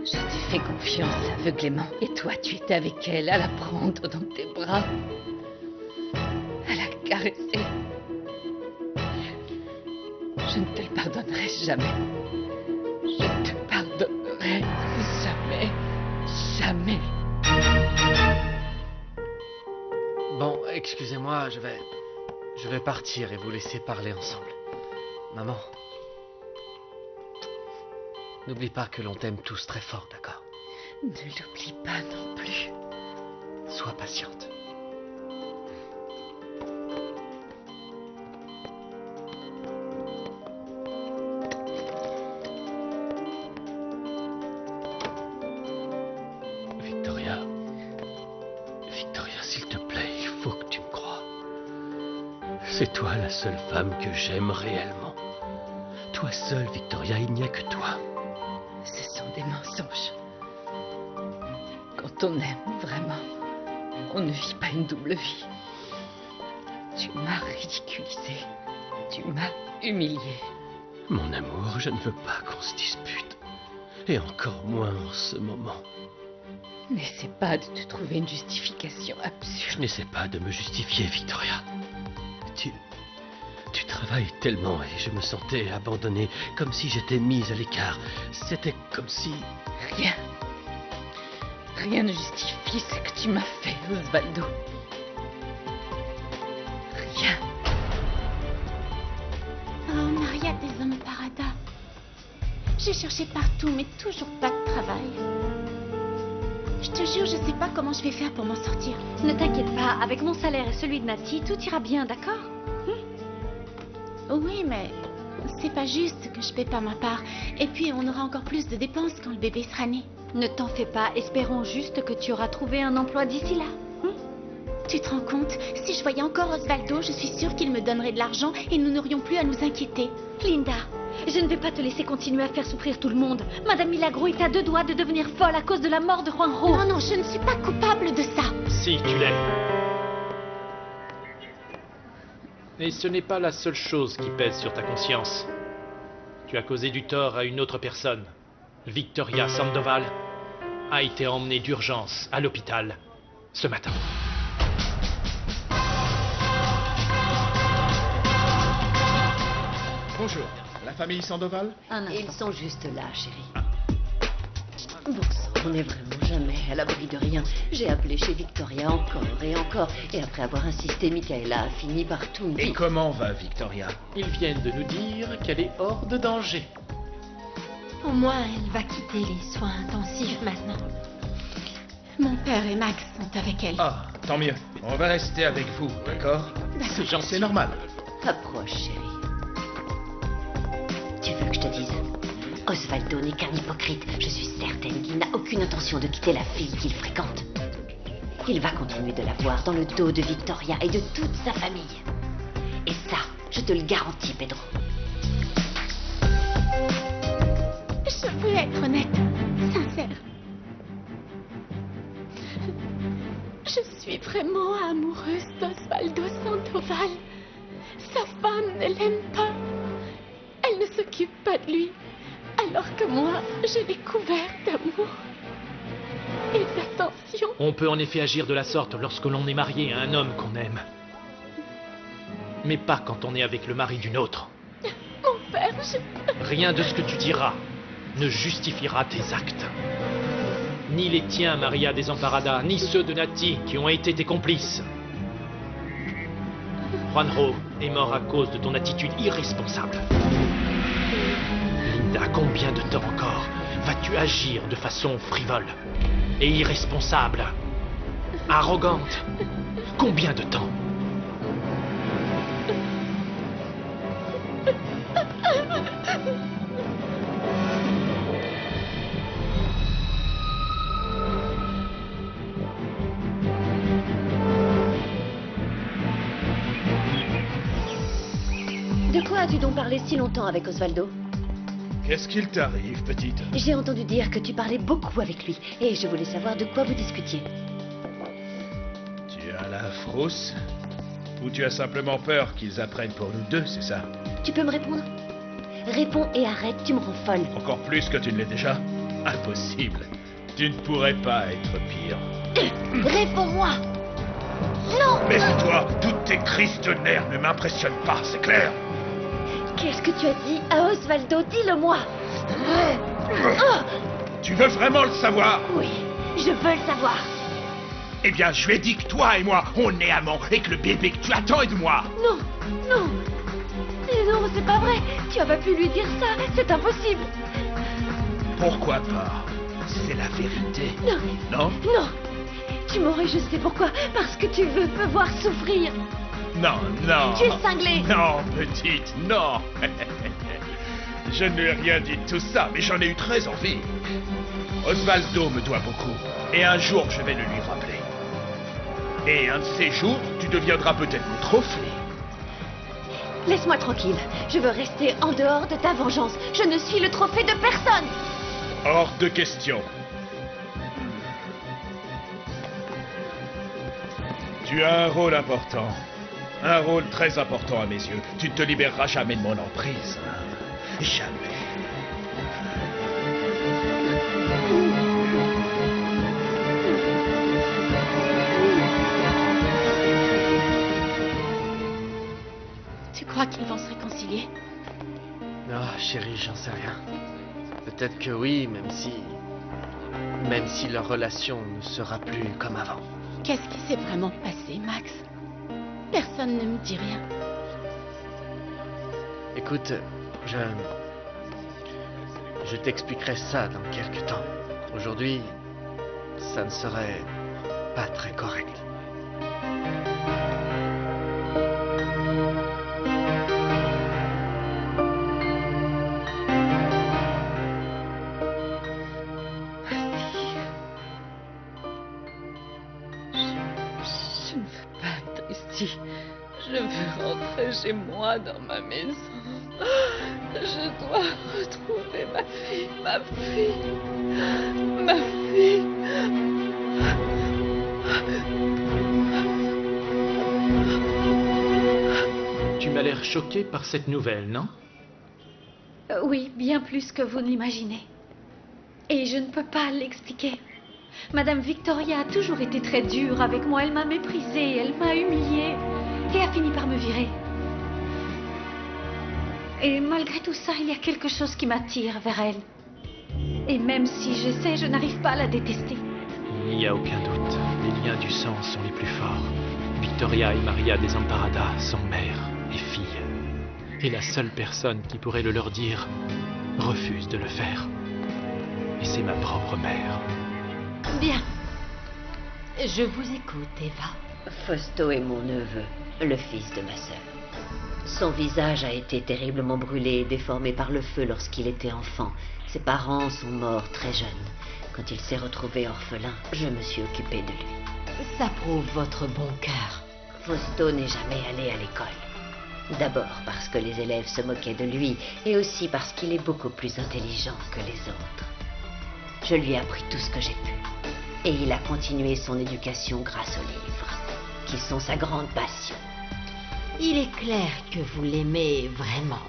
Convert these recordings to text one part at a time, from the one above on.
Je t'ai fait confiance aveuglément. Et toi, tu étais avec elle, à la prendre dans tes bras, à la caresser. Je ne te le pardonnerai jamais. Je ne te pardonnerai jamais. Jamais. Bon, excusez-moi, je vais partir et vous laisser parler ensemble. Maman, n'oublie pas que l'on t'aime tous très fort, d'accord? Ne l'oublie pas non plus. Sois patiente. Victoria, s'il te plaît, il faut que tu me crois. C'est toi la seule femme que j'aime réellement. Toi seule, Victoria, il n'y a que toi. Ce sont des mensonges. Quand on aime vraiment, on ne vit pas une double vie. Tu m'as ridiculisé. Tu m'as humilié. Mon amour, je ne veux pas qu'on se dispute. Et encore moins en ce moment. N'essaie pas de te trouver une justification absurde. Je n'essaie pas de me justifier, Victoria. Tu travailles tellement et je me sentais abandonnée, comme si j'étais mise à l'écart. C'était comme si... Rien. Rien ne justifie ce que tu m'as fait, Osvaldo. Rien. Oh, Maria Desamparada. J'ai cherché partout, mais toujours pas de travail. Je te jure, je sais pas comment je vais faire pour m'en sortir. Ne t'inquiète pas, avec mon salaire et celui de Nati, tout ira bien, d'accord? Oui, mais c'est pas juste que je paie pas ma part. Et puis, on aura encore plus de dépenses quand le bébé sera né. Ne t'en fais pas, espérons juste que tu auras trouvé un emploi d'ici là. Tu te rends compte? Si je voyais encore Osvaldo, je suis sûre qu'il me donnerait de l'argent et nous n'aurions plus à nous inquiéter. Linda, je ne vais pas te laisser continuer à faire souffrir tout le monde. Madame Milagro est à deux doigts de devenir folle à cause de la mort de Juanjo. Non, non, je ne suis pas coupable de ça. Si, tu l'es. Et ce n'est pas la seule chose qui pèse sur ta conscience. Tu as causé du tort à une autre personne. Victoria Sandoval a été emmenée d'urgence à l'hôpital ce matin. Bonjour, la famille Sandoval? Ils sont juste là, chérie. Bon sang, on n'est vraiment jamais à l'abri de rien. J'ai appelé chez Victoria encore et encore. Et après avoir insisté, Michaela a fini par tout me Et dire. comment va Victoria? Ils viennent de nous dire qu'elle est hors de danger. Au moins, elle va quitter les soins intensifs maintenant. Mon père et Max sont avec elle. Ah, tant mieux. On va rester avec vous, d'accord? C'est gentil. C'est normal. Approche, chérie. Tu veux que je te dise? Osvaldo n'est qu'un hypocrite. Je suis certaine qu'il n'a aucune intention de quitter la fille qu'il fréquente. Il va continuer de la voir dans le dos de Victoria et de toute sa famille. Et ça, je te le garantis, Pedro. Je veux être honnête, sincère. Je suis vraiment amoureuse d'Osvaldo Sandoval. Sa femme ne l'aime pas. Elle ne s'occupe pas de lui. Alors que moi, je l'ai couvert d'amour et d'attention. On peut en effet agir de la sorte lorsque l'on est marié à un homme qu'on aime. Mais pas quand on est avec le mari d'une autre. Mon père, Rien de ce que tu diras ne justifiera tes actes. Ni les tiens, Maria Desamparada, ni ceux de Nati qui ont été tes complices. Juanjo est mort à cause de ton attitude irresponsable. Linda, combien de temps encore vas-tu agir de façon frivole et irresponsable, arrogante? Combien de temps? De quoi as-tu donc parlé si longtemps avec Osvaldo? Qu'est-ce qu'il t'arrive, petite? J'ai entendu dire que tu parlais beaucoup avec lui. Et je voulais savoir de quoi vous discutiez. Tu as la frousse? Ou tu as simplement peur qu'ils apprennent pour nous deux, c'est ça? Tu peux me répondre? Réponds et arrête, tu me rends folle. Encore plus que tu ne l'es déjà? Impossible. Tu ne pourrais pas être pire. Réponds-moi. Non. Mais toi, toutes tes crises de nerfs ne m'impressionnent pas, c'est clair? Qu'est-ce que tu as dit à Osvaldo? Dis-le-moi. Tu veux vraiment le savoir? Oui, je veux le savoir. Eh bien, je lui ai dit que toi et moi, on est amants et que le bébé que tu attends est de moi. Non, non. Non, c'est pas vrai. Tu as pas pu lui dire ça. C'est impossible. Pourquoi pas? C'est la vérité. Non. Non? Non. Tu m'aurais, je sais pourquoi. Parce que tu veux me voir souffrir. Non, non. Tu es cinglé. Non, petite, non. Je ne lui ai rien dit de tout ça, mais j'en ai eu très envie. Osvaldo me doit beaucoup, et un jour je vais le lui rappeler. Et un de ces jours, tu deviendras peut-être mon trophée. Laisse-moi tranquille. Je veux rester en dehors de ta vengeance. Je ne suis le trophée de personne. Hors de question. Tu as un rôle important. Un rôle très important à mes yeux. Tu ne te libéreras jamais de mon emprise. Jamais. Tu crois qu'ils vont se réconcilier? Ah, chérie, j'en sais rien. Peut-être que oui, même si leur relation ne sera plus comme avant. Qu'est-ce qui s'est vraiment passé, Max? Personne ne me dit rien. Écoute, je t'expliquerai ça dans quelques temps. Aujourd'hui, ça ne serait pas très correct. Je ne veux pas être ici. Je veux rentrer chez moi, dans ma maison. Je dois retrouver ma fille, ma fille, ma fille. Tu m'as l'air choqué par cette nouvelle, non? Oui, bien plus que vous n'imaginez. Et je ne peux pas l'expliquer. Madame Victoria a toujours été très dure avec moi. Elle m'a méprisée, elle m'a humiliée et a fini par me virer. Et malgré tout ça, il y a quelque chose qui m'attire vers elle. Et même si j'essaie, je n'arrive pas à la détester. Il n'y a aucun doute. Les liens du sang sont les plus forts. Victoria et Maria Desamparada sont mère et fille. Et la seule personne qui pourrait le leur dire refuse de le faire. Et c'est ma propre mère. Bien. Je vous écoute, Eva. Fausto est mon neveu, le fils de ma sœur. Son visage a été terriblement brûlé et déformé par le feu lorsqu'il était enfant. Ses parents sont morts très jeunes. Quand il s'est retrouvé orphelin, je me suis occupée de lui. Ça prouve votre bon cœur. Fausto n'est jamais allé à l'école. D'abord parce que les élèves se moquaient de lui, et aussi parce qu'il est beaucoup plus intelligent que les autres. Je lui ai appris tout ce que j'ai pu. Et il a continué son éducation grâce aux livres, qui sont sa grande passion. Il est clair que vous l'aimez vraiment.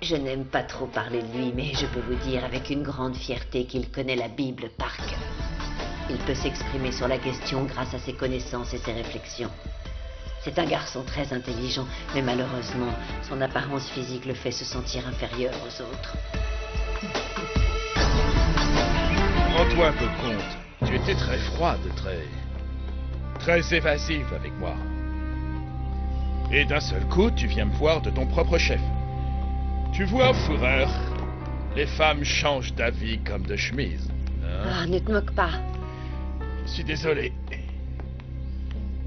Je n'aime pas trop parler de lui, mais je peux vous dire avec une grande fierté qu'il connaît la Bible par cœur. Il peut s'exprimer sur la question grâce à ses connaissances et ses réflexions. C'est un garçon très intelligent, mais malheureusement, son apparence physique le fait se sentir inférieur aux autres. Rends-toi un peu compte. Tu étais très froide, très évasive avec moi. Et d'un seul coup, tu viens me voir de ton propre chef. Tu vois, Führer, les femmes changent d'avis comme de chemise. Hein? Ah, ne te moque pas. Je suis désolé.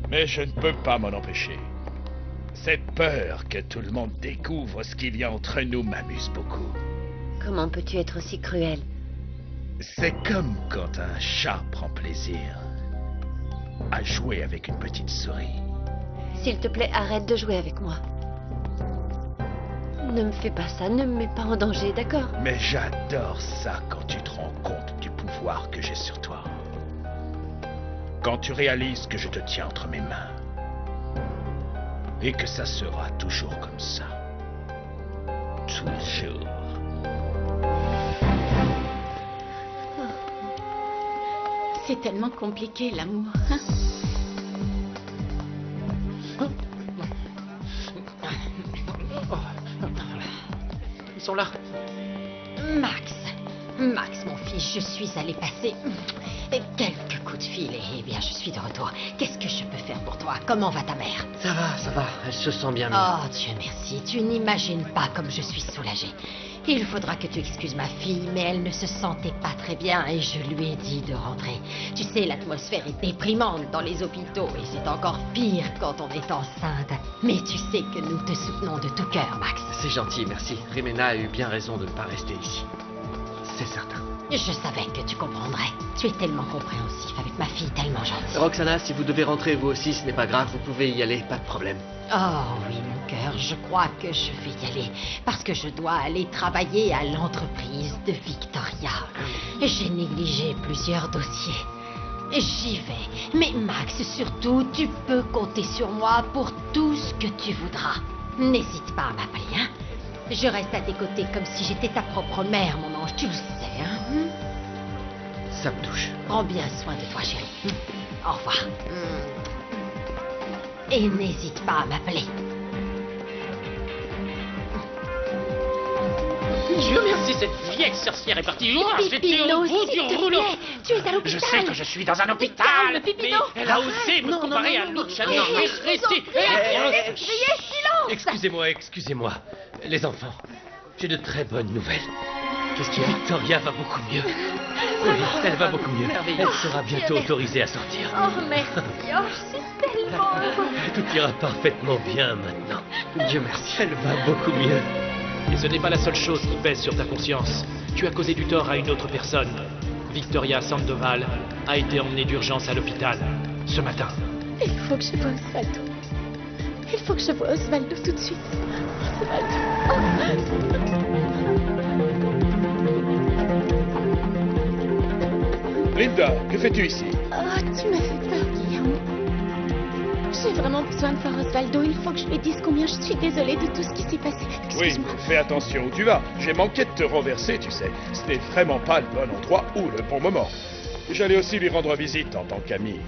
Mais je ne peux pas m'en empêcher. Cette peur que tout le monde découvre ce qu'il y a entre nous m'amuse beaucoup. Comment peux-tu être aussi cruel? C'est comme quand un chat prend plaisir à jouer avec une petite souris. S'il te plaît, arrête de jouer avec moi. Ne me fais pas ça, ne me mets pas en danger, d'accord? Mais j'adore ça quand tu te rends compte du pouvoir que j'ai sur toi. Quand tu réalises que je te tiens entre mes mains. Et que ça sera toujours comme ça. Toujours. C'est tellement compliqué, l'amour. Hein? Ils sont là. Max, mon fils, je suis allée passer quelques coups de fil et eh bien je suis de retour. Qu'est-ce que je peux faire pour toi? Comment va ta mère? Ça va, elle se sent bien mieux. Oh, Dieu merci, tu n'imagines pas comme je suis soulagée. Il faudra que tu excuses ma fille, mais elle ne se sentait pas très bien et je lui ai dit de rentrer. Tu sais, l'atmosphère est déprimante dans les hôpitaux et c'est encore pire quand on est enceinte. Mais tu sais que nous te soutenons de tout cœur, Max. C'est gentil, merci. Rimena a eu bien raison de ne pas rester ici. C'est certain. Je savais que tu comprendrais. Tu es tellement compréhensif avec ma fille, tellement gentille. Roxana, si vous devez rentrer vous aussi, ce n'est pas grave, vous pouvez y aller, pas de problème. Oh oui, mon cœur, je crois que je vais y aller parce que je dois aller travailler à l'entreprise de Victoria. J'ai négligé plusieurs dossiers. J'y vais. Mais Max, surtout, tu peux compter sur moi pour tout ce que tu voudras. N'hésite pas à m'appeler, hein. Je reste à tes côtés comme si j'étais ta propre mère, mon ange, tu le sais, hein. Ça me touche. Prends bien soin de toi, chérie. Au revoir. Et n'hésite pas à m'appeler. Dieu merci, cette vieille sorcière est partie loin. J'étais au bout du rouleau. Tu es à l'hôpital. Je sais que je suis dans un hôpital, Calme, mais Pépino. elle a osé me comparer à Luciano. Restez. Excusez-moi. Les enfants, j'ai de très bonnes nouvelles. Qu'est-ce qu'il y a? Victoria va beaucoup mieux. Oui, elle va beaucoup mieux. Elle sera bientôt autorisée à sortir. Oh, merci. Oh, je suis tellement heureuse. Tout ira parfaitement bien maintenant. Dieu merci. Elle va beaucoup mieux. Et ce n'est pas la seule chose qui pèse sur ta conscience. Tu as causé du tort à une autre personne. Victoria Sandoval a été emmenée d'urgence à l'hôpital ce matin. Il faut que je voie Osvaldo. Il faut que je voie Osvaldo tout de suite. Osvaldo. Linda, que fais-tu ici? Oh, tu m'as fait peur, Guillaume. J'ai vraiment besoin de voir Osvaldo. Il faut que je lui dise combien je suis désolée de tout ce qui s'est passé. Oui, Excuse-moi. fais attention où tu vas. J'ai manqué de te renverser, tu sais. Ce n'est vraiment pas le bon endroit ou le bon moment. J'allais aussi lui rendre visite en tant qu'ami.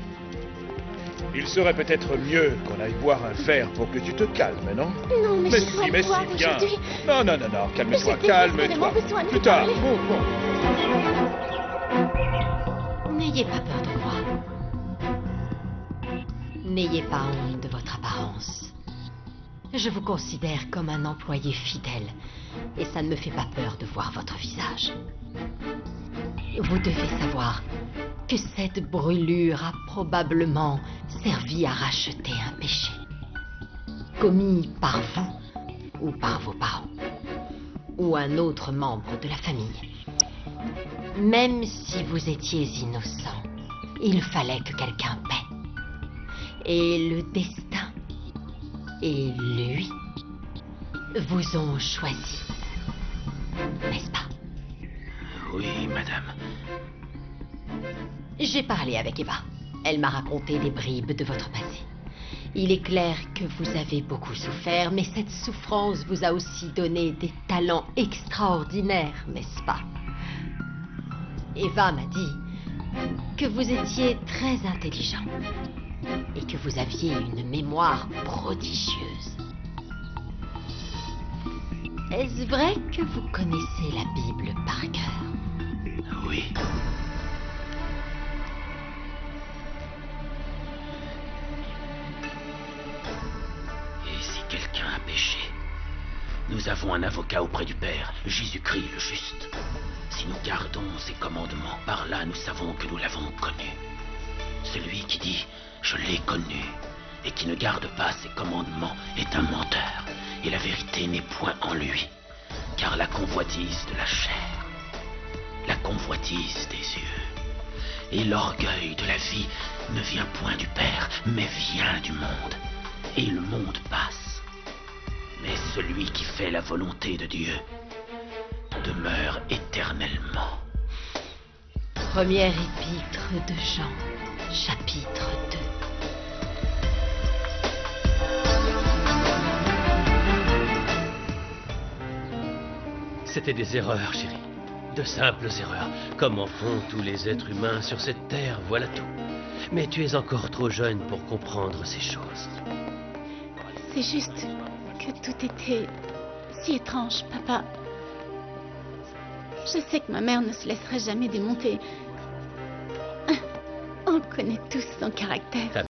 Il serait peut-être mieux qu'on aille boire un verre pour que tu te calmes, non? Non, mais je dois le voir viens. aujourd'hui. Non, calme-toi, J'ai désespérément calme-toi. besoin de Plus te tard. parler. Bon. N'ayez pas peur de moi. N'ayez pas honte de votre apparence. Je vous considère comme un employé fidèle et ça ne me fait pas peur de voir votre visage. Vous devez savoir que cette brûlure a probablement servi à racheter un péché commis par vous ou par vos parents ou un autre membre de la famille. Même si vous étiez innocent, il fallait que quelqu'un paie. Et le destin et lui vous ont choisi, n'est-ce pas? Oui, madame. J'ai parlé avec Eva. Elle m'a raconté des bribes de votre passé. Il est clair que vous avez beaucoup souffert, mais cette souffrance vous a aussi donné des talents extraordinaires, n'est-ce pas? Eva m'a dit que vous étiez très intelligent et que vous aviez une mémoire prodigieuse. Est-ce vrai que vous connaissez la Bible par cœur? Oui. Et si quelqu'un a péché, nous avons un avocat auprès du Père, Jésus-Christ le juste. Si nous gardons ses commandements, par là nous savons que nous l'avons connu. Celui qui dit « je l'ai connu » et qui ne garde pas ses commandements est un menteur, et la vérité n'est point en lui. Car la convoitise de la chair, la convoitise des yeux et l'orgueil de la vie ne vient point du Père, mais vient du monde. Et le monde passe. Mais celui qui fait la volonté de Dieu demeure éternellement. Première épître de Jean, chapitre 2. C'était des erreurs, chérie. De simples erreurs, comme en font tous les êtres humains sur cette terre, voilà tout. Mais tu es encore trop jeune pour comprendre ces choses. C'est juste que tout était si étrange, papa. Je sais que ma mère ne se laisserait jamais démonter. On connaît tous son caractère.